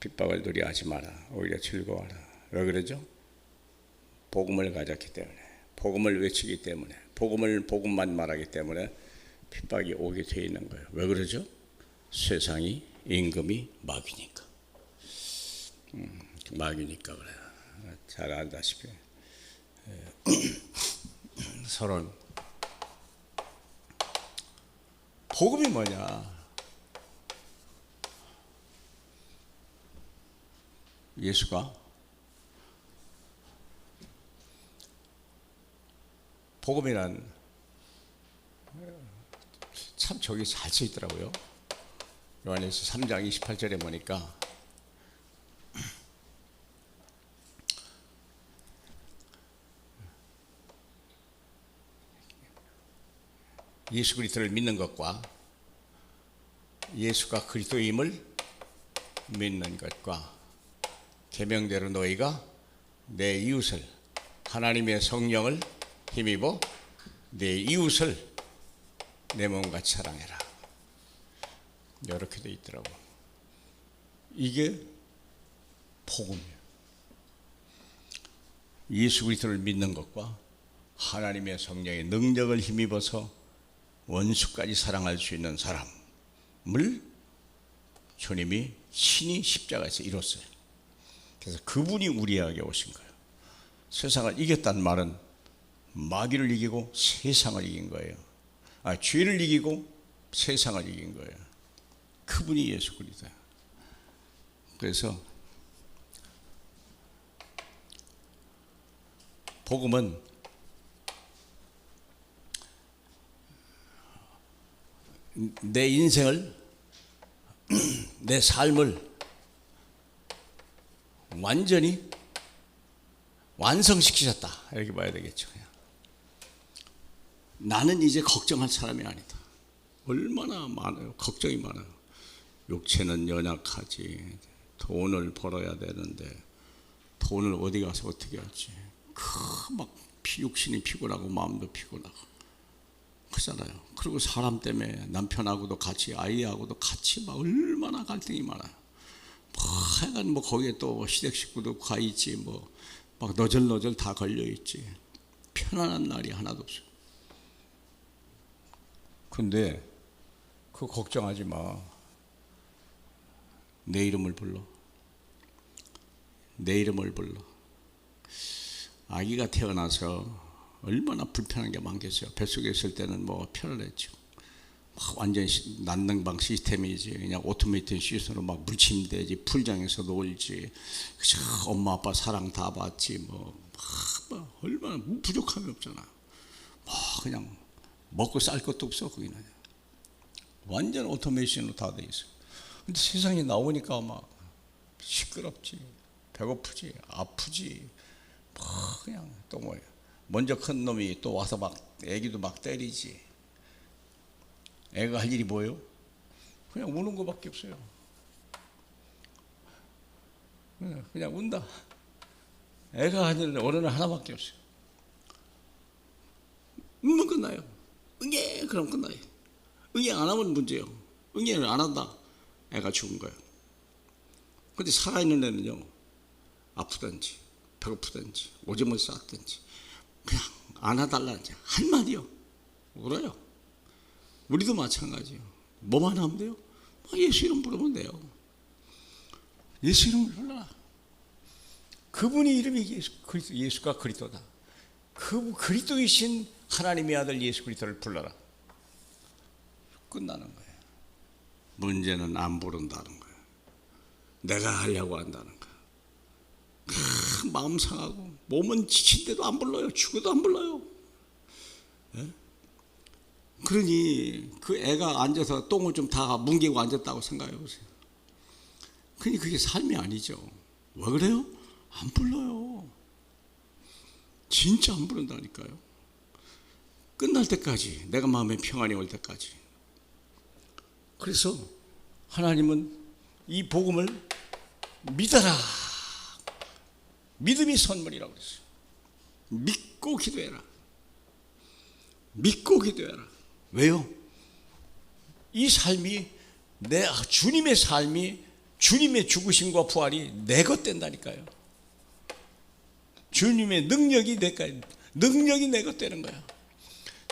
핍박을 두려워하지 마라. 오히려 즐거워하라. 왜 그러죠? 복음을 가졌기 때문에, 복음을 외치기 때문에, 복음만 말하기 때문에 핍박이 오게 돼 있는 거예요. 왜 그러죠? 세상이 임금이 마귀니까. 마귀니까 그래요. 잘 알다시피 서론 복음이 뭐냐? 예수가 복음이란 참 저기 잘 써 있더라고요. 요한일서 3장 28절에 보니까 예수 그리스도를 믿는 것과 예수가 그리스도임을 믿는 것과 계명대로 너희가 내 이웃을 하나님의 성령을 힘입어 내 이웃을 내 몸같이 사랑해라. 이렇게 돼 있더라고. 이게 복음이에요. 예수 그리스도를 믿는 것과 하나님의 성령의 능력을 힘입어서 원수까지 사랑할 수 있는 사람을 주님이 친히 십자가에서 이뤘어요. 그래서 그분이 우리에게 오신 거예요. 세상을 이겼다는 말은 마귀를 이기고 세상을 이긴 거예요. 죄를 이기고 세상을 이긴 거예요. 그분이 예수 그리스도예요. 그래서 복음은 내 인생을, 내 삶을 완전히 완성시키셨다, 이렇게 봐야 되겠죠. 나는 이제 걱정할 사람이 아니다. 얼마나 많아요. 걱정이 많아요. 육체는 연약하지, 돈을 벌어야 되는데 돈을 어디 가서 어떻게 할지, 막 육신이 피곤하고 마음도 피곤하고 그렇잖아요. 그리고 사람 때문에 남편하고도 같이, 아이하고도 같이 막 얼마나 갈등이 많아요. 하여간 뭐 거기에 또 시댁 식구도 가 있지, 뭐 막 너절너절 다 걸려 있지. 편안한 날이 하나도 없어요. 근데 그거 걱정하지 마. 내 이름을 불러. 내 이름을 불러. 아기가 태어나서 얼마나 불편한 게 많겠어요. 뱃속에 있을 때는 뭐 편안했죠. 막 완전 난능방 시스템이지. 그냥 오토메이션 시스템으로 막 물침대지, 풀장에서 놀지. 그저 엄마 아빠 사랑 다 받지. 뭐 얼마나 부족함이 없잖아. 그냥 먹고 쌀 것도 없어. 거기는 완전 오토메이션으로 다 돼 있어. 근데 세상에 나오니까 막 시끄럽지, 배고프지, 아프지. 그냥 또 뭐야, 먼저 큰 놈이 또 와서 막 애기도 막 때리지. 애가 할 일이 뭐예요? 그냥 우는 거밖에 없어요. 그냥 운다. 애가 하는 어른은 하나밖에 없어요. 울면 끝나요. 응애 그럼 끝나요. 응애 안 하면 문제예요. 응애를 안 한다, 애가 죽은 거예요. 근데 살아있는 애는요, 아프든지 배고프든지 오줌을 쌌든지 그냥 안아달라는지 한마디요 울어요. 우리도 마찬가지예요. 뭐만 하면 돼요? 예수 이름 부르면 돼요. 예수 이름을 불러라. 그분이 이름이 예수가 그리스도다. 그 그리스도이신 하나님의 아들 예수 그리스도를 불러라. 끝나는 거예요. 문제는 안 부른다는 거예요. 내가 하려고 한다는 거예요. 마음 상하고 몸은 지친데도 안 불러요. 죽어도 안 불러요. 예? 그러니 그 애가 앉아서 똥을 좀 다 뭉개고 앉았다고 생각해 보세요. 그러니 그게 삶이 아니죠. 왜 그래요? 안 불러요. 진짜 안 부른다니까요. 끝날 때까지, 내가 마음에 평안이 올 때까지. 그래서 하나님은 이 복음을 믿어라. 믿음이 선물이라고 그랬어요. 믿고 기도해라. 믿고 기도해라. 왜요? 이 삶이, 내 주님의 삶이 주님의 죽으심과 부활이 내 것 된다니까요. 주님의 능력이 내 것 되는 거야.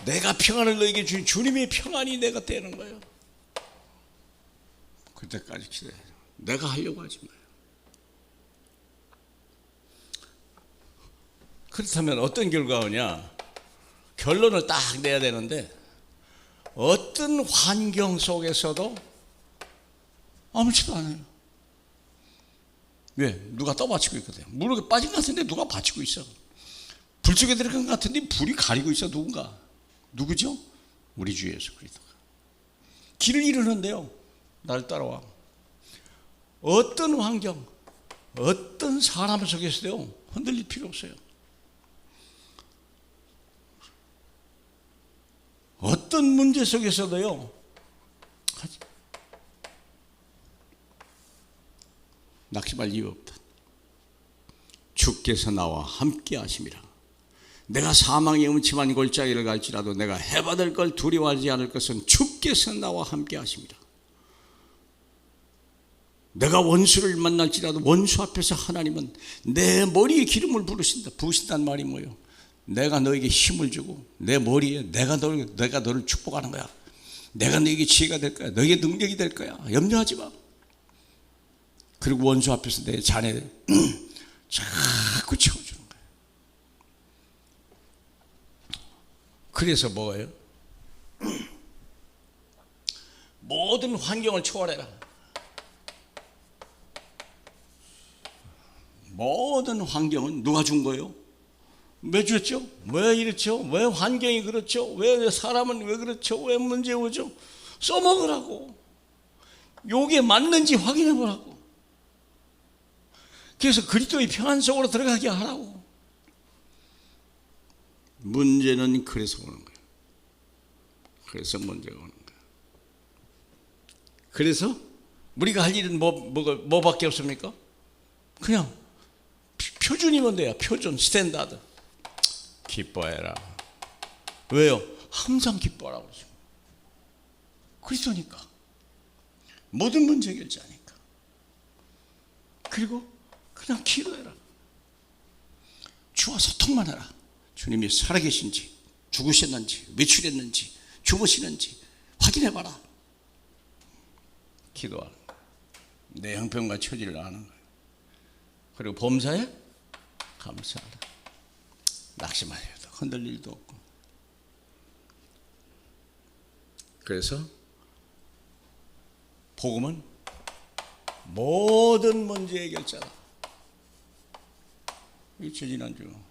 내가 평안을 너에게 주신 주님의 평안이 내 것 되는 거예요. 그때까지 기도해야 돼. 내가 하려고 하지 마요. 그렇다면 어떤 결과가 오냐? 결론을 딱 내야 되는데 어떤 환경 속에서도 아무렇지도 않아요. 왜? 누가 떠받치고 있거든. 물에 빠진 것 같은데 누가 받치고 있어. 불 속에 들어간 것 같은데 불이 가리고 있어. 누군가. 누구죠? 우리 주 예수 그리스도가. 길을 잃으는데요, 나를 따라와. 어떤 환경, 어떤 사람 속에서도요, 흔들릴 필요 없어요. 어떤 문제 속에서도요, 낙심할 이유 없다. 주께서 나와 함께 하심이라. 내가 사망의 음침한 골짜기를 갈지라도 내가 해받을 걸 두려워하지 않을 것은 주께서 나와 함께 하심이라. 내가 원수를 만날지라도 원수 앞에서 하나님은 내 머리에 기름을 부으신다는 말이 뭐예요? 내가 너에게 힘을 주고 내 머리에 내가 너를 축복하는 거야. 내가 너에게 지혜가 될 거야. 너에게 능력이 될 거야. 염려하지 마. 그리고 원수 앞에서 내 자네 자꾸 채워주는 거야. 그래서 뭐예요? 모든 환경을 초월해라. 모든 환경은 누가 준 거예요? 왜 줬죠? 왜 이렇죠? 왜 환경이 그렇죠? 왜 사람은 왜 그렇죠? 왜 문제 오죠? 써먹으라고. 요게 맞는지 확인해 보라고. 그래서 그리스도의 평안 속으로 들어가게 하라고. 문제는 그래서 오는 거예요. 그래서 문제가 오는 거예요. 그래서 우리가 할 일은 뭐밖에 없습니까? 그냥 표준이면 돼요. 표준, 스탠다드. 기뻐해라. 왜요? 항상 기뻐하라고 그러죠. 그리스도니까. 모든 문제 해결자니까. 그리고 그냥 기도해라. 주와 소통만 해라. 주님이 살아계신지, 죽으셨는지, 외출했는지, 주무시는지 확인해봐라. 기도하는 거예요. 내 형편과 처지를 아는 거예요. 그리고 범사에 감사하라. 낙심하여도 흔들릴 일도 없고. 그래서 복음은 모든 문제 해결자다. 이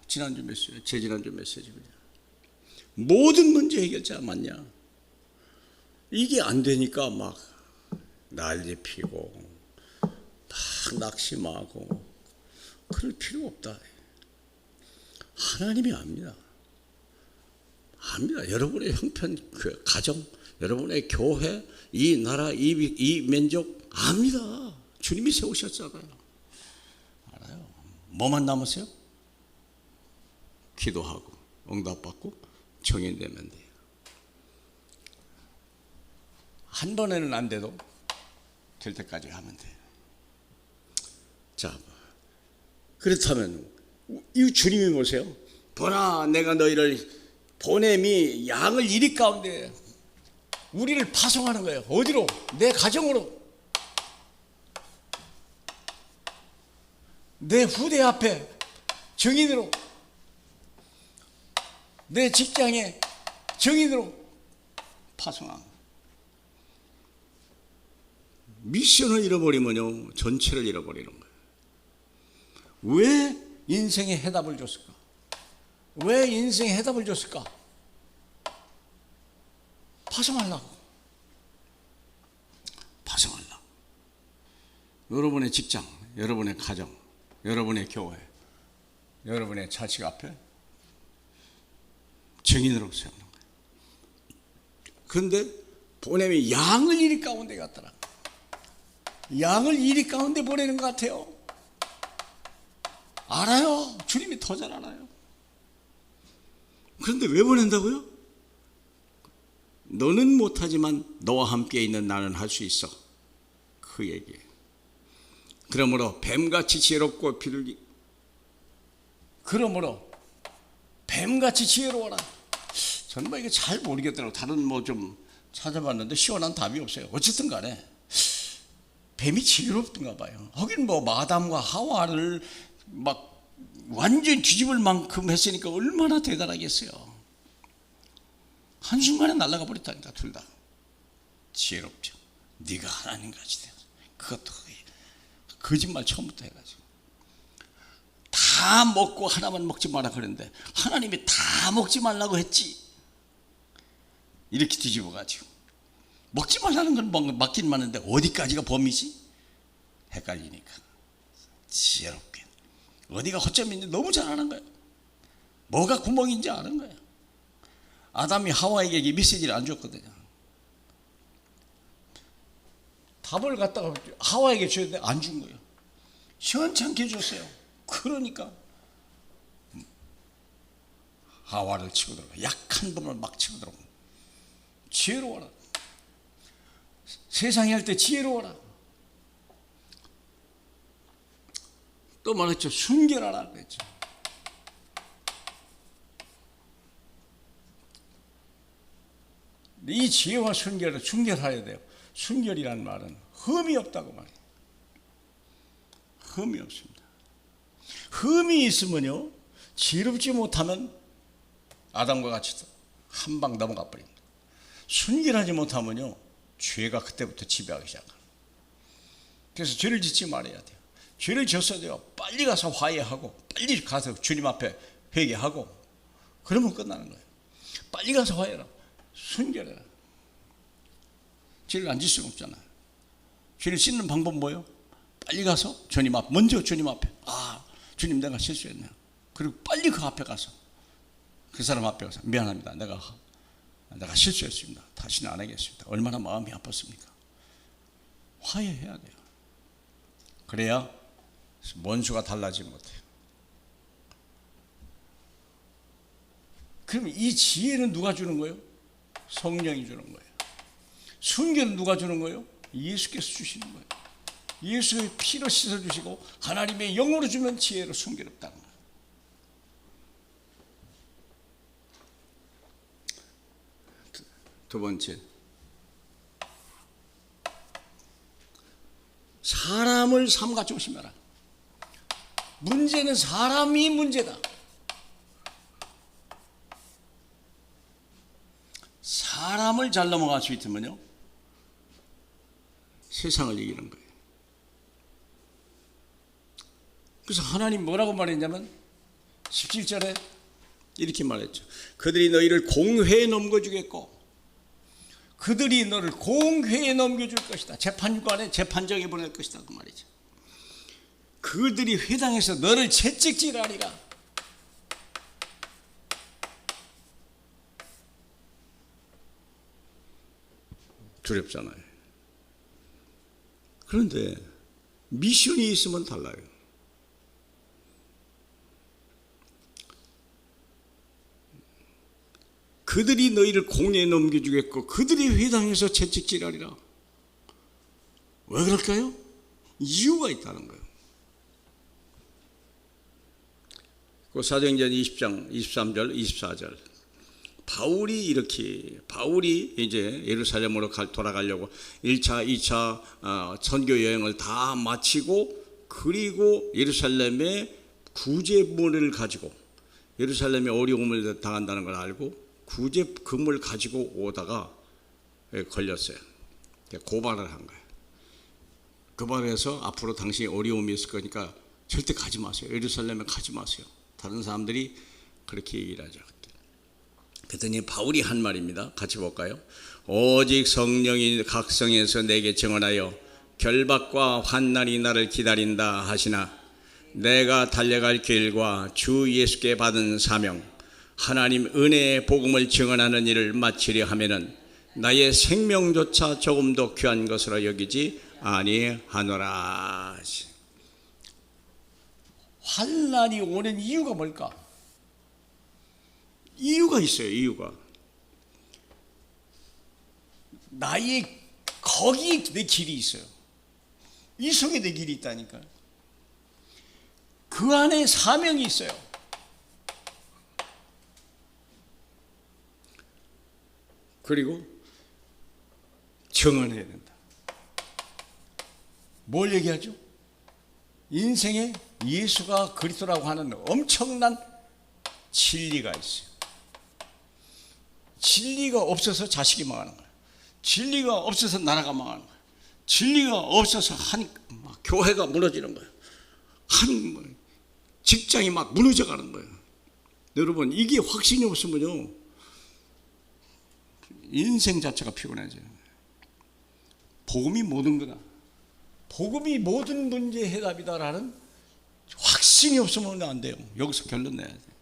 지난주 메시지, 재지난주 메시지거든요. 모든 문제 해결자 맞냐? 이게 안 되니까 막 난리 피고 막 낙심하고 그럴 필요 없다. 하나님이 압니다. 여러분의 형편, 그 가정, 여러분의 교회, 이 나라, 이 민족 압니다. 주님이 세우셨잖아요. 알아요. 뭐만 남으세요? 기도하고 응답받고 정인되면 돼요. 한 번에는 안 돼도 될 때까지 하면 돼요. 자, 그렇다면 이 주님이 보세요. 보라, 내가 너희를 보냄이 양을 이리 가운데 우리를 파송하는 거예요. 어디로? 내 가정으로, 내 후대 앞에 정인으로, 내 직장에 정인으로 파송하는 거예요. 미션을 잃어버리면요, 전체를 잃어버리는 거예요. 왜 인생의 해답을 줬을까? 왜 인생의 해답을 줬을까? 파송하려고. 여러분의 직장, 여러분의 가정, 여러분의 교회, 여러분의 자식 앞에 증인으로 세우는 거예요. 그런데 보냄이 양을 이리 가운데 갔더라. 양을 이리 가운데 보내는 것 같아요. 알아요. 주님이 더 잘 알아요. 그런데 왜 보낸다고요? 너는 못하지만 너와 함께 있는 나는 할 수 있어. 그 얘기예요. 그러므로 뱀같이 지혜롭고 그러므로 뱀같이 지혜로워라. 저는 뭐 이거 잘 모르겠더라고요. 다른 뭐 좀 찾아봤는데 시원한 답이 없어요. 어쨌든 간에 뱀이 지혜롭던가 봐요. 거긴 뭐 마담과 하와를 막 완전히 뒤집을 만큼 했으니까 얼마나 대단하겠어요. 한순간에 날아가 버렸다니까. 둘 다 지혜롭죠. 네가 하나님 같이 되어. 그것도 거짓말 처음부터 해가지고 다 먹고 하나만 먹지 마라 그랬는데 하나님이 다 먹지 말라고 했지. 이렇게 뒤집어가지고 먹지 말라는 건 맞긴 맞는데 어디까지가 범위지? 헷갈리니까 지혜롭게 어디가 허점인지 너무 잘 아는 거예요. 뭐가 구멍인지 아는 거예요. 아담이 하와에게 이 메시지를 안 줬거든요. 답을 갖다가 하와에게 줬는데 안 준 거예요. 시원찮게 줬어요. 그러니까 하와를 치고 들어가. 약한 분을 막 치고 들어가. 지혜로워라. 세상에 할 때 지혜로워라. 또 말했죠. 순결하라 그랬죠. 이 지혜와 순결을 순결해야 돼요. 순결이란 말은 흠이 없다고 말해요. 흠이 없습니다. 흠이 있으면요, 지혜롭지 못하면 아담과 같이 한 방 넘어가 버립니다. 순결하지 못하면요, 죄가 그때부터 지배하기 시작합니다. 그래서 죄를 짓지 말아야 돼요. 죄를 졌어도요, 빨리 가서 화해하고 빨리 가서 주님 앞에 회개하고 그러면 끝나는 거예요. 빨리 가서 화해해라. 순결해라. 죄를 안 짓 수는 없잖아요. 죄를 씻는 방법 뭐예요? 빨리 가서 주님 앞, 먼저 주님 앞에, 주님 내가 실수했네요. 그리고 빨리 그 앞에 가서 그 사람 앞에 가서 미안합니다. 내가 실수했습니다. 다시는 안 하겠습니다. 얼마나 마음이 아팠습니까? 화해해야 돼요. 그래야 원수가 달라지지 못해요. 그럼 이 지혜는 누가 주는 거예요? 성령이 주는 거예요. 순결은 누가 주는 거예요? 예수께서 주시는 거예요. 예수의 피로 씻어주시고 하나님의 영으로 주면 지혜로 순결롭다는 거예요. 두 번째, 사람을 삼가 조심해라. 문제는 사람이 문제다. 사람을 잘 넘어갈 수 있으면요, 세상을 이기는 거예요. 그래서 하나님 뭐라고 말했냐면 17절에 이렇게 말했죠. 그들이 너희를 공회에 넘겨주겠고 그들이 너를 공회에 넘겨줄 것이다. 재판관에 재판정에 보낼 것이다. 그 말이죠. 그들이 회당에서 너를 채찍질하리라. 두렵잖아요. 그런데 미션이 있으면 달라요. 그들이 너희를 공회에 넘겨주겠고 그들이 회당에서 채찍질하리라. 왜 그럴까요? 이유가 있다는 거예요. 그 사도행전 20장 23절 24절 바울이 이제 예루살렘으로 돌아가려고 1차 2차 선교 여행을 다 마치고 그리고 예루살렘에 구제물을 가지고 예루살렘에 어려움을 당한다는 걸 알고 구제금을 가지고 오다가 걸렸어요. 고발을 한 거예요. 고발해서 앞으로 당신이 어려움이 있을 거니까 절대 가지 마세요. 예루살렘에 가지 마세요. 다른 사람들이 그렇게 얘기를 하죠. 그랬더니 바울이 한 말입니다. 같이 볼까요? 오직 성령이 각성에서 내게 증언하여 결박과 환난이 나를 기다린다 하시나 내가 달려갈 길과 주 예수께 받은 사명 하나님 은혜의 복음을 증언하는 일을 마치려 하면은 나의 생명조차 조금도 귀한 것으로 여기지 아니하노라. 환난이 오는 이유가 뭘까? 이유가 있어요. 이유가 나의 거기 내 길이 있어요. 이성에 대 길이 있다니까요. 그 안에 사명이 있어요. 그리고 정언해야 된다. 뭘 얘기하죠? 인생에 예수가 그리스도라고 하는 엄청난 진리가 있어요. 진리가 없어서 자식이 망하는 거예요. 진리가 없어서 나라가 망하는 거예요. 진리가 없어서 교회가 무너지는 거예요. 직장이 막 무너져 가는 거예요. 여러분, 이게 확신이 없으면요, 인생 자체가 피곤해져요. 복음이 모든 거다. 복음이 모든 문제의 해답이다라는 확신이 없으면 안 돼요. 여기서 결론 내야 돼요.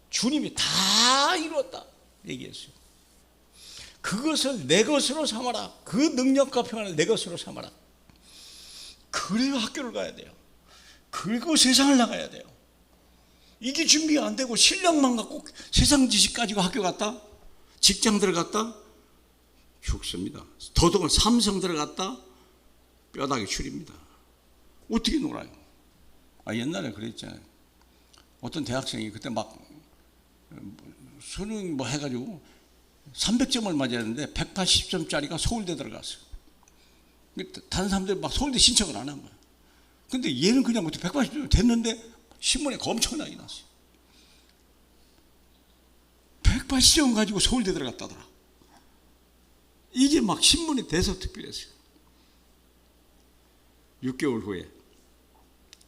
주님이 다 이루었다 얘기했어요. 그것을 내 것으로 삼아라. 그 능력과 평안을 내 것으로 삼아라. 그래야 학교를 가야 돼요. 그리고 세상을 나가야 돼요. 이게 준비가 안 되고 실력만 갖고 세상 지식 가지고 학교 갔다, 직장 들어갔다 죽습니다. 더더군 삼성 들어갔다 뼈다귀 추립니다. 어떻게 놀아요? 옛날에 그랬잖아요. 어떤 대학생이 그때 막 수능 해가지고 300점을 맞아야 하는데 180점짜리가 서울대 들어갔어요. 다른 사람들 막 서울대 신청을 안 한 거야. 근데 얘는 그냥 180점 됐는데 신문에 엄청나게 났어요. 180점 가지고 서울대 들어갔다더라. 이게 막 신문에 대서특필했어요. 6개월 후에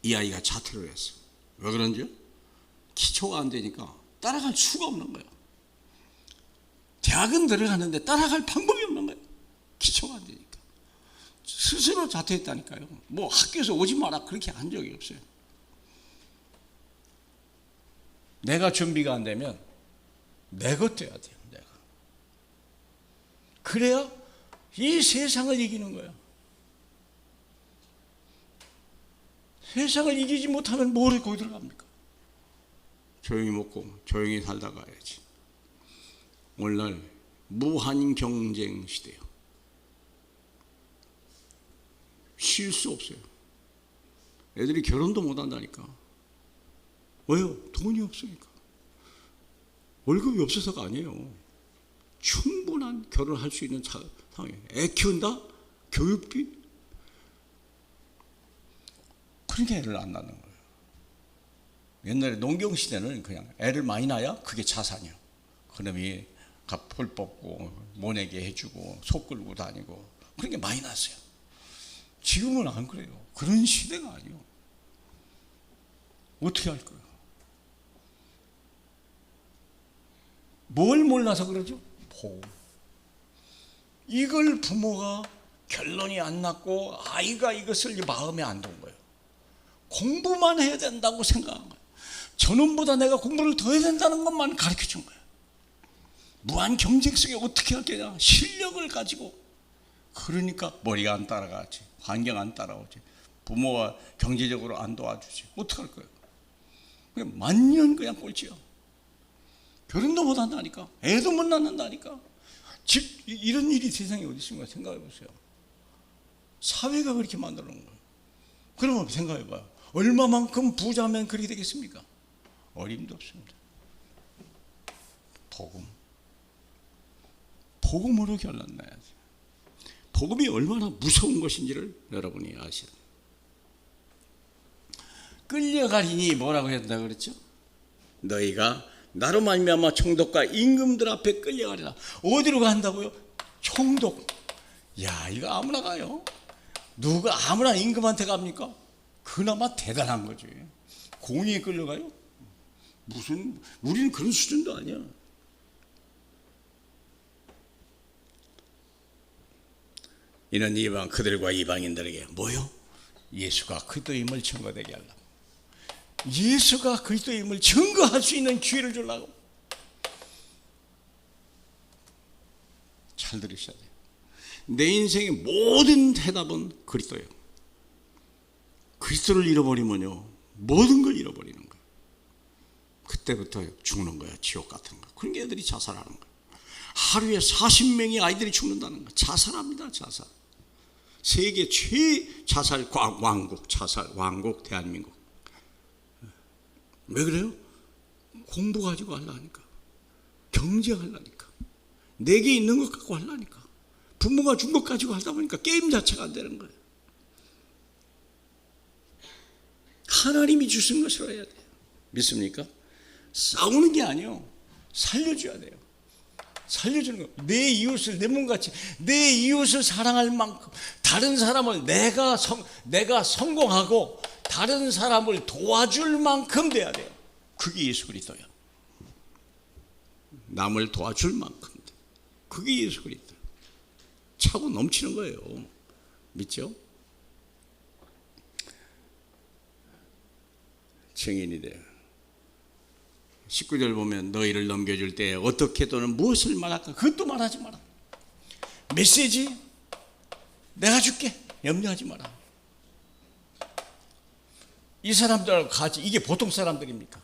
이 아이가 자퇴를 했어요. 왜 그런지요? 기초가 안 되니까 따라갈 수가 없는 거예요. 대학은 들어가는데 따라갈 방법이 없는 거예요. 기초가 안 되니까. 스스로 자퇴했다니까요. 뭐 학교에서 오지 마라 그렇게 한 적이 없어요. 내가 준비가 안 되면 내 것 돼야 돼요. 내가. 그래야 이 세상을 이기는 거예요. 세상을 이기지 못하면 뭐를 거기 들어갑니까? 조용히 먹고 조용히 살다 가야지. 오늘날 무한 경쟁 시대예요. 쉴 수 없어요. 애들이 결혼도 못 한다니까. 왜요? 돈이 없으니까. 월급이 없어서가 아니에요. 충분한 결혼할 수 있는 상황이에요. 애 키운다? 교육비? 그러니까 애를 안 낳는 거예요. 옛날에 농경시대는 그냥 애를 많이 낳아야 그게 자산이에요. 그놈이 뿔 뽑고 모내게 해주고 소 끌고 다니고 그런 게 많이 났어요. 지금은 안 그래요. 그런 시대가 아니에요. 어떻게 할 거예요? 뭘 몰라서 그러죠? 복음. 이걸 부모가 결론이 안 났고 아이가 이것을 마음에 안 둔 거예요. 공부만 해야 된다고 생각한 거예요. 저놈보다 내가 공부를 더 해야 된다는 것만 가르쳐 준 거예요. 무한 경쟁 속에 어떻게 할 거냐? 실력을 가지고. 그러니까 머리가 안 따라가지. 환경 안 따라오지. 부모가 경제적으로 안 도와주지. 어떡할 거예요? 그냥 만년 그냥 꼴찌야. 결혼도 못 한다니까. 애도 못 낳는다니까. 즉 이런 일이 세상에 어디 있습니까? 생각해 보세요. 사회가 그렇게 만들어 놓은 거예요. 그러면 생각해 봐요. 얼마만큼 부자면 그렇게 되겠습니까? 어림도 없습니다. 복음으로 결론 나야지. 복음이 얼마나 무서운 것인지를 여러분이 아셔야 돼요. 끌려가리니 뭐라고 해야 된다고 그랬죠? 너희가 나로 말미암아 총독과 임금들 앞에 끌려가리라. 어디로 간다고요? 총독. 야, 이거 아무나 가요. 누가 아무나 임금한테 갑니까? 그나마 대단한 거지. 공의에 끌려가요? 무슨, 우리는 그런 수준도 아니야. 이는 이방 그들과 이방인들에게 뭐요? 예수가 그리스도임을 증거되게 하려고. 예수가 그리스도임을 증거할 수 있는 기회를 주려고. 잘 들으셔야 돼요. 내 인생의 모든 해답은 그리스도예요. 그리스도를 잃어버리면요, 모든 걸 잃어버리는 거예요. 그때부터 죽는 거야. 지옥 같은 거. 그러니까 애들이 자살하는 거예요. 하루에 40명의 아이들이 죽는다는 거. 자살합니다. 자살. 세계 최자살 왕국, 자살 왕국 대한민국. 왜 그래요? 공부 가지고 하려니까, 경쟁하려니까, 내게 있는 것 갖고 하려니까, 부모가 준 것 가지고 하다 보니까 게임 자체가 안 되는 거예요. 하나님이 주신 것으로 해야 돼요. 믿습니까? 싸우는 게 아니에요. 살려줘야 돼요. 살려주는 거. 내 이웃을 내 몸같이, 내 이웃을 사랑할 만큼 다른 사람을 내가 성공하고 다른 사람을 도와줄 만큼 돼야 돼요. 그게 예수 그리스도야. 남을 도와줄 만큼. 그게 예수 그리스도. 차고 넘치는 거예요. 믿죠? 증인이 돼요. 19절 보면 너희를 넘겨줄 때 어떻게 또는 무엇을 말할까? 그것도 말하지 마라. 메시지 내가 줄게. 염려하지 마라. 이 사람들하고 같이, 이게 보통 사람들입니까?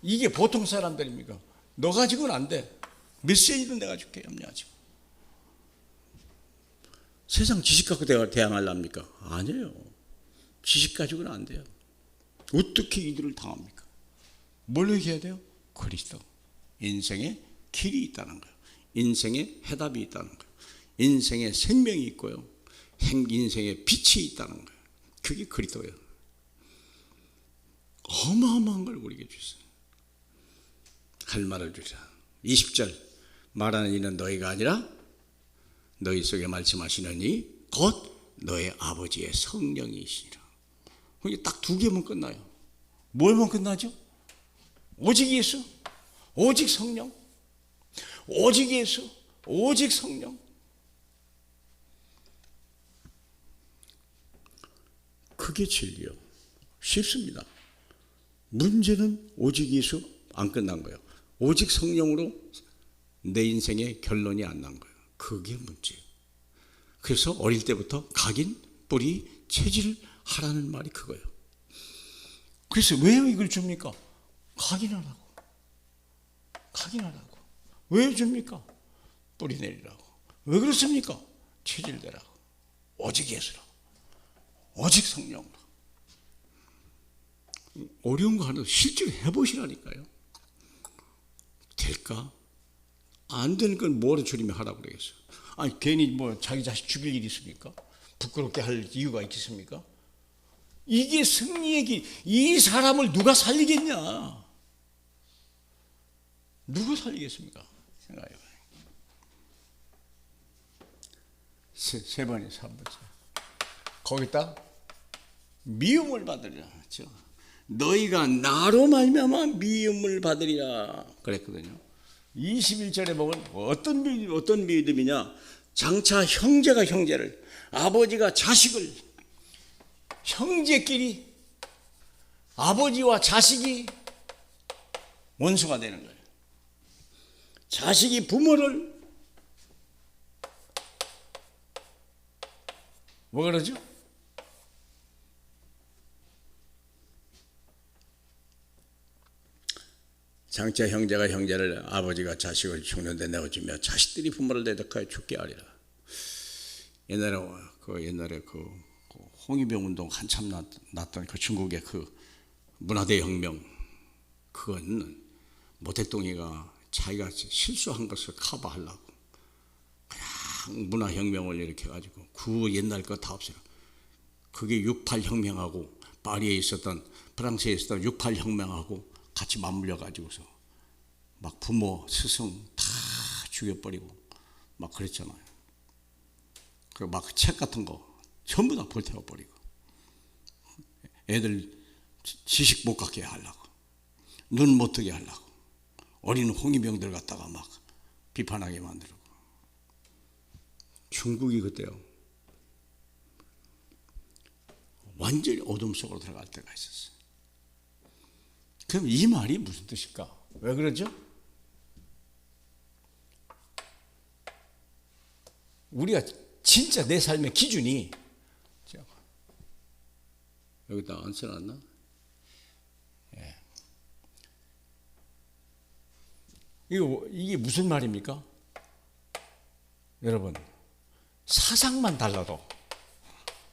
이게 보통 사람들입니까? 너 가지고는 안 돼. 메시지는 내가 줄게. 염려하지 마. 세상 지식 갖고 대항하려합니까? 아니에요. 지식 가지고는 안 돼요. 어떻게 이들을 당합니까? 뭘 얘기해야 돼요? 그리스도. 인생의 길이 있다는 거예요. 인생의 해답이 있다는 거예요. 인생의 생명이 있고요. 인생의 빛이 있다는 거예요. 그게 그리스도예요. 어마어마한 걸 우리에게 주셨어요. 할 말을 주자. 20절 말하는 이는 너희가 아니라 너희 속에 말씀하시는 이 곧 너의 아버지의 성령이시니라. 그게 딱 두 개면 끝나요. 뭘만 끝나죠? 오직 예수, 오직 성령, 오직 예수, 오직 성령. 그게 진리요. 쉽습니다. 문제는 오직 예수 안 끝난 거예요. 오직 성령으로 내 인생의 결론이 안 난 거예요. 그게 문제예요. 그래서 어릴 때부터 각인, 뿌리, 체질 하라는 말이 그거예요. 그래서 왜 이걸 줍니까? 각인하라고. 각인하라고. 왜 줍니까? 뿌리 내리라고. 왜 그렇습니까? 체질 내라고. 오직 예수라고. 오직 성령으로. 어려운 거 하나 실제로 해보시라니까요. 될까? 안 되는 건 뭐로 줄이면 하라고 그러겠어요. 아니 괜히 뭐 자기 자식 죽일 일이 있습니까? 부끄럽게 할 이유가 있겠습니까? 이게 승리의 길. 이 사람을 누가 살리겠냐? 누가 살리겠습니까? 생각해봐요. 세 번에서 한 번째. 거기다 미움을 받으리라. 그렇죠? 너희가 나로 말미암아 미움을 받으리라 그랬거든요. 21절에 보면 어떤 믿음이냐? 장차 형제가 형제를, 아버지가 자식을, 형제끼리 아버지와 자식이 원수가 되는 거예요. 자식이 부모를 뭐 그러죠? 장차 형제가 형제를, 아버지가 자식을 죽는데 내어주며 자식들이 부모를 대적하여 죽게 하리라. 옛날에 그 홍위병 운동 한참 났던 그 중국의 그 문화대 혁명, 그건 모택동이가 자기가 실수한 것을 커버하려고 그냥 문화혁명을 이렇게 해가지고 그 옛날 거 다 없애요. 그게 68 혁명하고 파리에 있었던, 프랑스에 있었던 68 혁명하고 같이 맞물려 가지고서 막 부모, 스승 다 죽여버리고 막 그랬잖아요. 그리고 막 책 같은 거 전부 다 불태워버리고 애들 지식 못 갖게 하려고, 눈 못 뜨게 하려고 어린 홍위병들 갖다가 막 비판하게 만들고. 중국이 그때요 완전히 어둠 속으로 들어갈 때가 있었어요. 그럼 이 말이 무슨 뜻일까? 왜 그러죠? 우리가 진짜 내 삶의 기준이, 여기다 안 써놨나? 예. 이게 무슨 말입니까? 여러분, 사상만 달라도,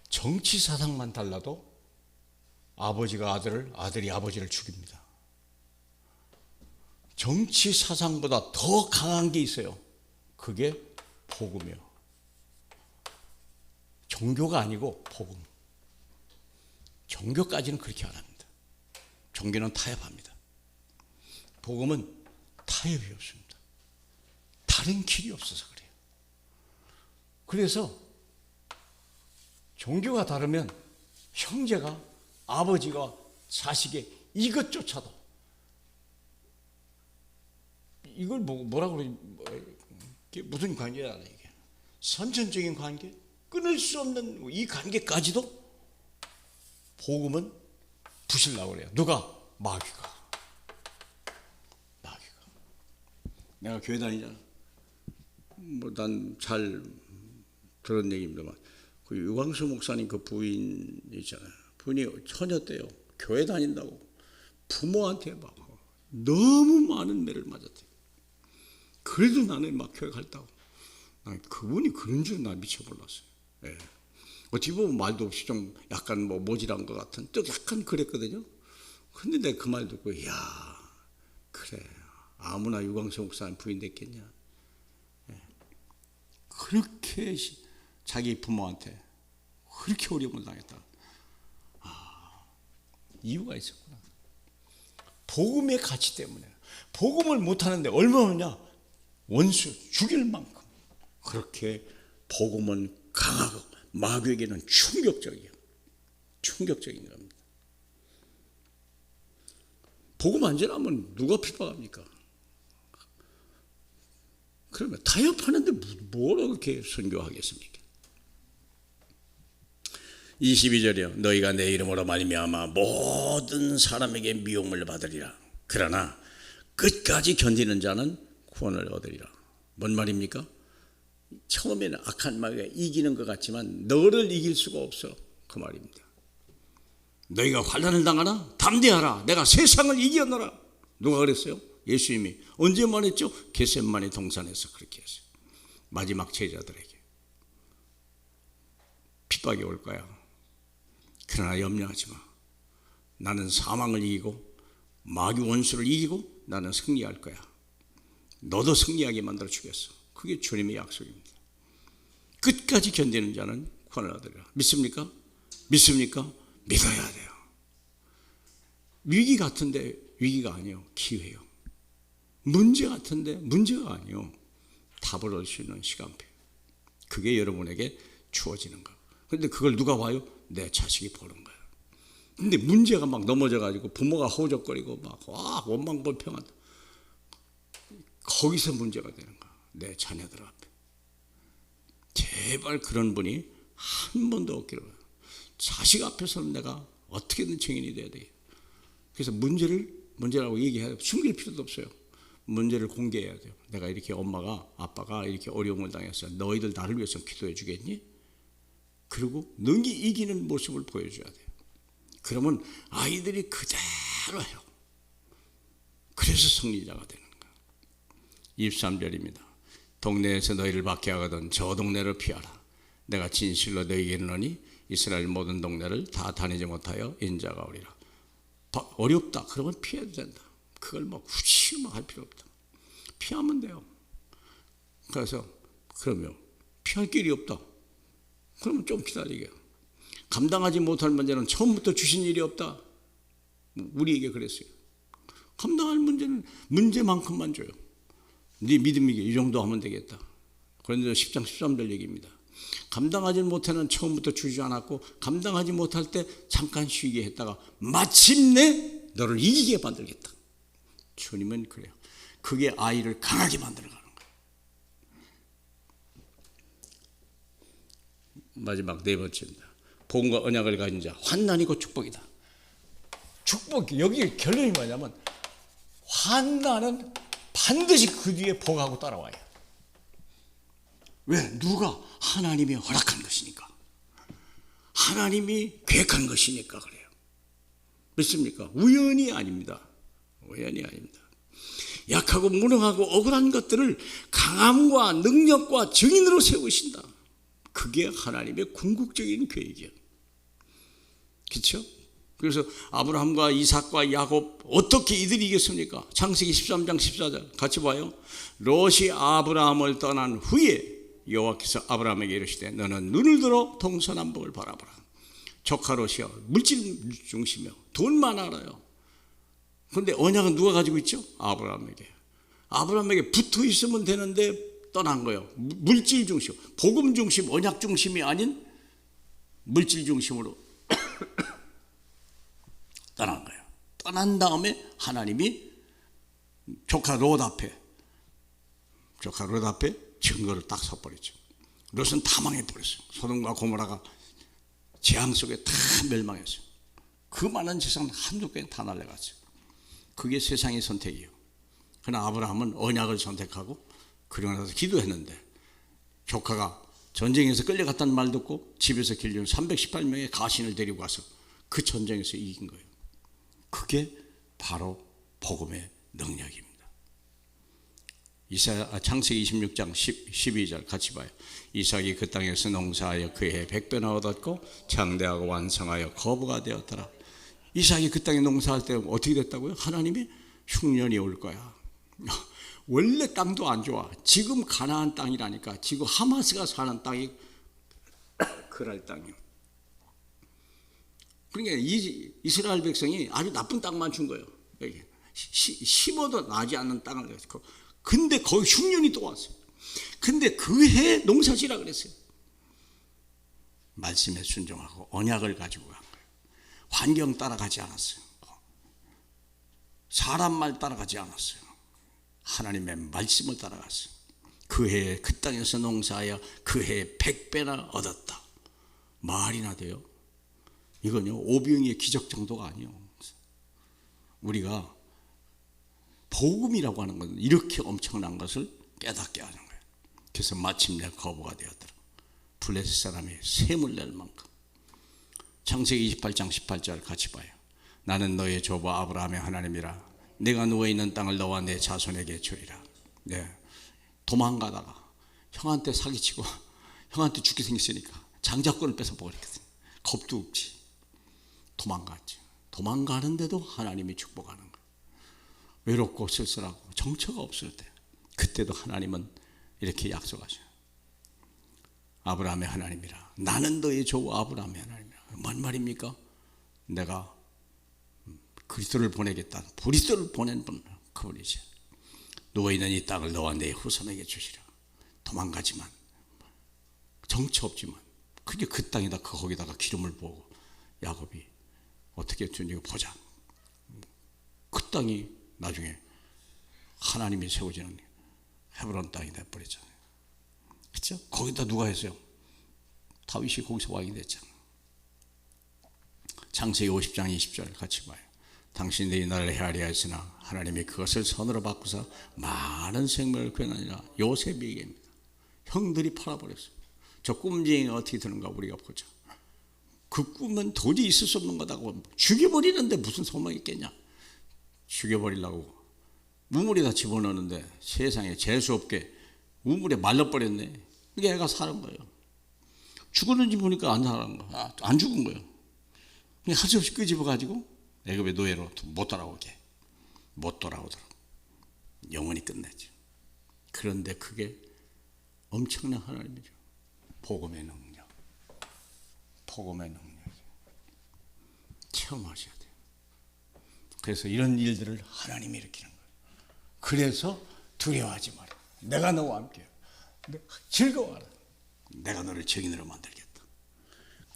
정치 사상만 달라도 아버지가 아들을, 아들이 아버지를 죽입니다. 정치 사상보다 더 강한 게 있어요. 그게 복음이요. 종교가 아니고 복음. 종교까지는 그렇게 안 합니다. 종교는 타협합니다. 복음은 타협이 없습니다. 다른 길이 없어서 그래요. 그래서 종교가 다르면 형제가, 아버지가 자식의 이것조차도, 이걸 뭐라 그러지? 이게 무슨 관계야 이게? 선천적인 관계, 끊을 수 없는 이 관계까지도 복음은 부실라고 그래요. 누가? 마귀가. 내가 교회 다니잖아. 뭐 난 잘 들은 얘기입니다만, 그 유광수 목사님 그 부인 있잖아요. 부인이 처녀 때요. 교회 다닌다고 부모한테 막 너무 많은 매를 맞았대요. 그래도 나는 막 교회 갔다고. 그분이 그런 줄 나 미쳐 몰랐어요. 예. 어떻게 보면 말도 없이 좀 약간 뭐 모질한 것 같은, 또 약간 그랬거든요. 근데 내가 그 말 듣고, 이야, 그래. 아무나 유광수 목사님 부인 됐겠냐. 예. 그렇게 자기 부모한테 그렇게 어려움을 당했다. 이유가 있었구나. 복음의 가치 때문에. 복음을 못하는데 얼마나 원수 죽일 만큼 그렇게 복음은 강하고 마귀에게는 충격적이에요. 충격적인 겁니다. 복음 안 전하면 누가 핍박합니까? 그러면 타협하는데 뭐라고 그렇게 선교하겠습니까? 22절이요. 너희가 내 이름으로 말미암아 모든 사람에게 미움을 받으리라. 그러나 끝까지 견디는 자는 구원을 얻으리라. 뭔 말입니까? 처음에는 악한 마귀가 이기는 것 같지만 너를 이길 수가 없어. 그 말입니다. 너희가 환난을 당하나 담대하라. 내가 세상을 이겼노라. 누가 그랬어요? 예수님이. 언제 말했죠? 겟세마네 동산에서 그렇게 했어요. 마지막 제자들에게. 핍박이 올 거야. 그러나 염려하지 마. 나는 사망을 이기고 마귀 원수를 이기고 나는 승리할 거야. 너도 승리하게 만들어 주겠어. 그게 주님의 약속입니다. 끝까지 견디는 자는 구원을 얻으리라. 믿습니까? 믿습니까? 믿어야 돼요. 위기 같은데 위기가 아니에요. 기회예요. 문제 같은데 문제가 아니에요. 답을 얻을 수 있는 시간표. 그게 여러분에게 주어지는 거예요. 그런데 그걸 누가 봐요? 내 자식이 보는 거예요. 근데 문제가 막 넘어져가지고 부모가 허우적거리고 막 원망불평하다. 거기서 문제가 되는 거야. 내 자녀들 앞에. 제발 그런 분이 한 번도 없기를 바라요. 자식 앞에서는 내가 어떻게든 증인이 돼야 돼. 그래서 문제라고 얘기해야 숨길 필요도 없어요. 문제를 공개해야 돼요. 내가 이렇게 아빠가 이렇게 어려움을 당했어. 너희들 나를 위해서 기도해 주겠니? 그리고 능히 이기는 모습을 보여줘야 돼요. 그러면 아이들이 그대로 해요. 그래서 승리자가 되는 거예요. 23절입니다. 동네에서 너희를 박해하거든 저 동네를 피하라. 내가 진실로 너희에게 이르노니 이스라엘 모든 동네를 다 다니지 못하여 인자가 오리라. 어렵다. 그러면 피해도 된다. 그걸 막 굳이 할 필요 없다. 피하면 돼요. 그래서 그러면 피할 길이 없다. 그러면 좀 기다리게. 감당하지 못할 문제는 처음부터 주신 일이 없다. 우리에게 그랬어요. 감당할 문제는 문제만큼만 줘요. 네 믿음이 이 정도 하면 되겠다. 그런데 10장 13절 얘기입니다. 감당하지 못하는 처음부터 주지 않았고 감당하지 못할 때 잠깐 쉬게 했다가 마침내 너를 이기게 만들겠다. 주님은 그래요. 그게 아이를 강하게 만들어가는 거예요. 마지막 네 번째입니다. 복음과 언약을 가진 자 환난이고 축복이다. 축복, 여기 결론이 뭐냐면 환난은 반드시 그 뒤에 복하고 따라와요. 왜? 누가? 하나님이 허락한 것이니까. 하나님이 계획한 것이니까 그래요. 믿습니까? 우연이 아닙니다. 우연이 아닙니다. 약하고 무능하고 억울한 것들을 강함과 능력과 증인으로 세우신다. 그게 하나님의 궁극적인 계획이에요. 그렇죠? 그래서 아브라함과 이삭과 야곱 어떻게 이들이 이겼습니까? 창세기 13장 14절 같이 봐요. 롯이 아브라함을 떠난 후에 여호와께서 아브라함에게 이르시되 너는 눈을 들어 동서남북을 바라보라. 조카 롯이여 물질 중심이요 돈만 알아요. 그런데 언약은 누가 가지고 있죠? 아브라함에게. 아브라함에게 붙어 있으면 되는데 떠난 거예요. 물질 중심, 복음 중심, 언약 중심이 아닌 물질 중심으로 떠난 거예요. 떠난 다음에 하나님이 조카 롯 앞에 증거를 딱 서버렸죠. 롯은 다 망해버렸어요. 소돔과 고모라가 재앙 속에 다 멸망했어요. 그 많은 재산 한두 개는 다 날려갔어요. 그게 세상의 선택이에요. 그러나 아브라함은 언약을 선택하고 그러고 나서 기도했는데 조카가 전쟁에서 끌려갔다는 말 듣고 집에서 길리는 318명의 가신을 데리고 가서 그 전쟁에서 이긴 거예요. 그게 바로 복음의 능력입니다. 창세기 26장 12절 같이 봐요. 이삭이 그 땅에서 농사하여 그해 100배나 얻었고 장대하고 완성하여 거부가 되었더라. 이삭이 그 땅에 농사할 때 어떻게 됐다고요? 하나님이 흉년이 올 거야. 원래 땅도 안 좋아. 지금 가나안 땅이라니까. 지금 하마스가 사는 땅이 그랄 땅이에요. 그러니까 이스라엘 백성이 아주 나쁜 땅만 준 거예요. 심어도 나지 않는 땅을 가지고. 근데 거기 흉년이 또 왔어요. 근데 그 해 농사지라 그랬어요. 말씀에 순종하고 언약을 가지고 간 거예요. 환경 따라가지 않았어요. 사람 말 따라가지 않았어요. 하나님의 말씀을 따라갔어요. 그 해에 그 땅에서 농사하여 그 해에 100배나 얻었다. 말이나 돼요? 이건요 오병이의 기적 정도가 아니에요. 우리가 복음이라고 하는 건 이렇게 엄청난 것을 깨닫게 하는 거예요. 그래서 마침내 거부가 되었더라. 블레셋 사람이 샘을 낼 만큼. 창세기 28장 18절 같이 봐요. 나는 너의 조부 아브라함의 하나님이라. 내가 누워있는 땅을 너와 내 자손에게 주리라. 네. 도망가다가 형한테 사기치고 형한테 죽게 생겼으니까 장자권을 뺏어버렸거든요. 겁도 없지. 도망갔죠. 도망가는데도 하나님이 축복하는 거예요. 외롭고 쓸쓸하고 정처가 없을 때 그때도 하나님은 이렇게 약속하셔요. 아브라함의 하나님이라. 나는 너의 조부 아브라함의 하나님이라. 뭔 말입니까? 내가 그리스도를 보내겠다. 그리스도를 보낸 분 그분이지. 누워있는 이 땅을 너와 내 후손에게 주시라. 도망가지만 정처 없지만 그게 그 땅에다 거기다가 기름을 부고 야곱이 어떻게 주니까 보자. 그 땅이 나중에 하나님이 세워지는 헤브론 땅이 돼버렸잖아요. 그렇죠? 거기다 누가 했어요? 다윗이 거기서 왕이 됐잖아요. 창세기 50장 20절 같이 봐요. 당신들이 나를 헤아려 했으나 하나님이 그것을 선으로 바꾸사 많은 생명을 구원하니라. 요셉이 얘기합니다. 형들이 팔아버렸어요. 저 꿈쟁이가 어떻게 되는가 우리가 보자. 그 꿈은 도저히 있을 수 없는 거다고. 죽여버리는데 무슨 소망이 있겠냐. 죽여버리려고 우물에다 집어넣는데 세상에 재수없게 우물에 말라버렸네. 그게 애가 사는 거예요. 죽었는지 보니까 안 사는 거예요. 안 죽은 거예요. 그냥 할 수 없이 끄집어가지고 애굽의 노예로 못 돌아오게. 못 돌아오도록 영원히 끝내죠. 그런데 그게 엄청난 하나님이죠. 복음의 능력. 복음의 능력. 체험하셔야 돼요. 그래서 이런 일들을 하나님이 일으키는 거예요. 그래서 두려워하지 마라. 내가 너와 함께해. 즐거워하라. 내가 너를 증인으로 만들겠다.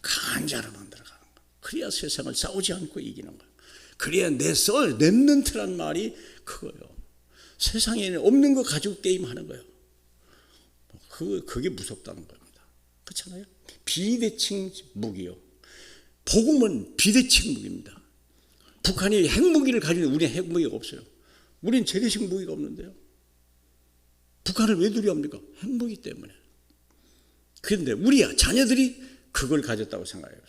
강한 자로 만들어가는 거예요. 그래야 세상을 싸우지 않고 이기는 거예요. 그래야 내 썰, 랩넌트란 말이 그거예요. 세상에는 없는 거 가지고 게임하는 거예요. 그게 무섭다는 겁니다. 그렇잖아요? 비대칭 무기요. 복음은 비대칭 무기입니다. 북한이 핵무기를 가지고 우리는 핵무기가 없어요. 우리는 재래식 무기가 없는데요. 북한을 왜 두려워합니까? 핵무기 때문에. 그런데 우리 자녀들이 그걸 가졌다고 생각해요.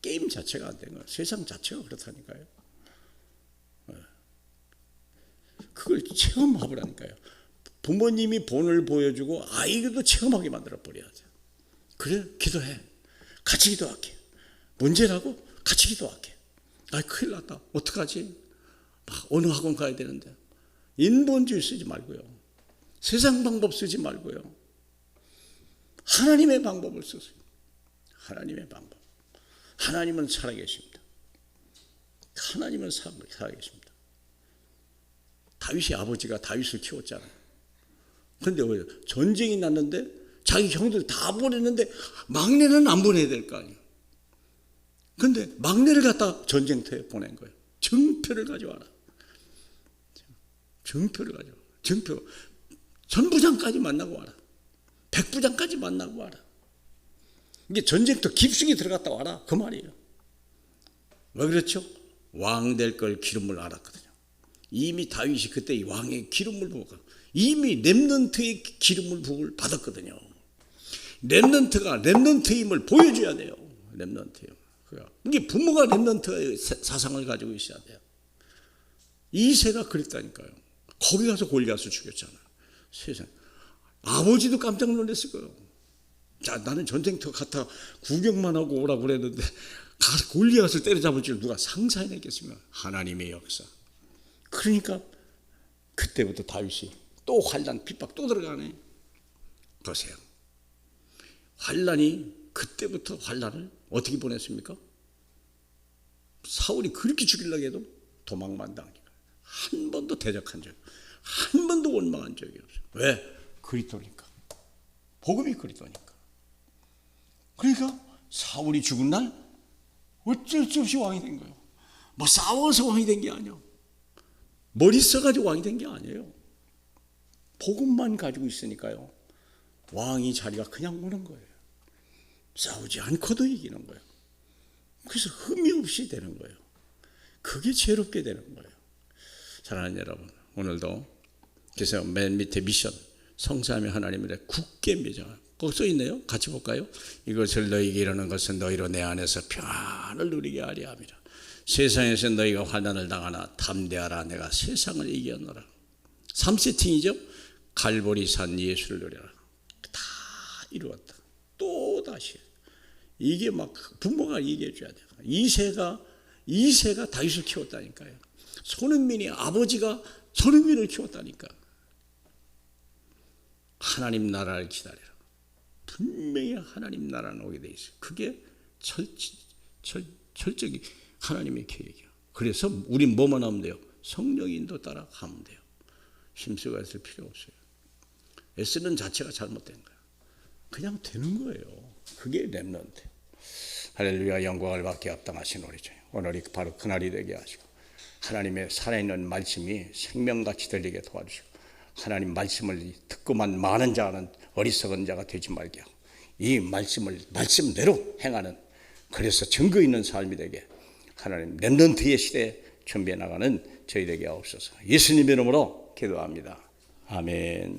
게임 자체가 안 된 거예요. 세상 자체가 그렇다니까요. 그걸 체험하라니까요. 부모님이 본을 보여주고 아이들도 체험하게 만들어 버려야 돼요. 그래, 기도해. 같이 기도할게. 문제라고? 같이 기도할게. 아, 큰일 났다. 어떡하지? 막 어느 학원 가야 되는데. 인본주의 쓰지 말고요. 세상 방법 쓰지 말고요. 하나님의 방법을 쓰세요. 하나님의 방법. 하나님은 살아계십니다. 하나님은 살아계십니다. 다윗의 아버지가 다윗을 키웠잖아요. 그런데 왜 전쟁이 났는데 자기 형들 다 보냈는데 막내는 안 보내야 될 거 아니에요. 그런데 막내를 갖다 전쟁터에 보낸 거예요. 증표를 가져와라. 증표를 가져와라. 증표. 전부장까지 만나고 와라. 백부장까지 만나고 와라. 이게 전쟁터 깊숙이 들어갔다 와라. 그 말이에요. 왜 그렇죠? 왕 될 걸 기름을 알았거든요. 이미 다윗이 그때 이 왕의 기름을 부어 이미 렘넌트의 기름을 부을 받았거든요. 렘넌트가 렘넌트임을 보여줘야 돼요. 렘넌트요. 이게 부모가 렘넌트의 사상을 가지고 있어야 돼요. 이새가 그랬다니까요. 거기 가서 골리앗을 죽였잖아요. 세상. 아버지도 깜짝 놀랐을 거예요. 자, 나는 전쟁터 갔다 구경만 하고 오라고 그랬는데 가서 골리앗을 때려잡을 줄 누가 상상해냈겠습니까? 하나님의 역사. 그러니까 그때부터 다윗이 또 환난 핍박 또 들어가네. 보세요. 환난이 그때부터 환난을 어떻게 보냈습니까? 사울이 그렇게 죽이려고 해도 도망만 당하니까 한 번도 대적한 적, 한 번도 원망한 적이 없어요. 왜? 그리스도니까. 복음이 그리스도니까. 그러니까 사울이 죽은 날 어쩔 수 없이 왕이 된 거예요. 뭐 싸워서 왕이 된 게 아니에요. 머리 써가지고 왕이 된 게 아니에요. 복음만 가지고 있으니까요. 왕이 자리가 그냥 오는 거예요. 싸우지 않고도 이기는 거예요. 그래서 흠이 없이 되는 거예요. 그게 죄롭게 되는 거예요. 사랑하는 여러분, 오늘도 그래서 맨 밑에 미션 성삼위 하나님을 굳게 맺어. 거기 써 있네요. 같이 볼까요? 이것을 너희에게 이르는 것은 너희로 내 안에서 평안을 누리게 하려 함이라. 세상에서 너희가 환난을 당하나 담대하라. 내가 세상을 이겼노라. 3세팅이죠. 갈보리산 예수를 누려라. 다 이루었다. 또 다시. 이게 막 부모가 얘기해 줘야 돼요. 이세가 다윗을 키웠다니까요. 손흥민이 아버지가 손흥민을 키웠다니까. 하나님 나라를 기다려라. 분명히 하나님 나라는 오게 돼 있어요. 그게 철저히 하나님의 계획이에요. 그래서 우린 뭐만 하면 돼요? 성령 인도 따라 가면 돼요. 힘쓰고 애쓸 필요 없어요. 애쓰는 자체가 잘못된 거예요. 그냥 되는 거예요. 그게 렘넌트. 할렐루야. 영광을 받게 합당하신 우리 주님. 오늘이 바로 그날이 되게 하시고 하나님의 살아있는 말씀이 생명같이 들리게 도와주시고 하나님 말씀을 듣고만 많은 자는 어리석은 자가 되지 말게 하고 이 말씀을 말씀대로 행하는 그래서 증거 있는 삶이 되게 하나님 렘넌트의 시대에 준비해 나가는 저희 되게 하옵소서. 예수님의 이름으로 기도합니다. 아멘.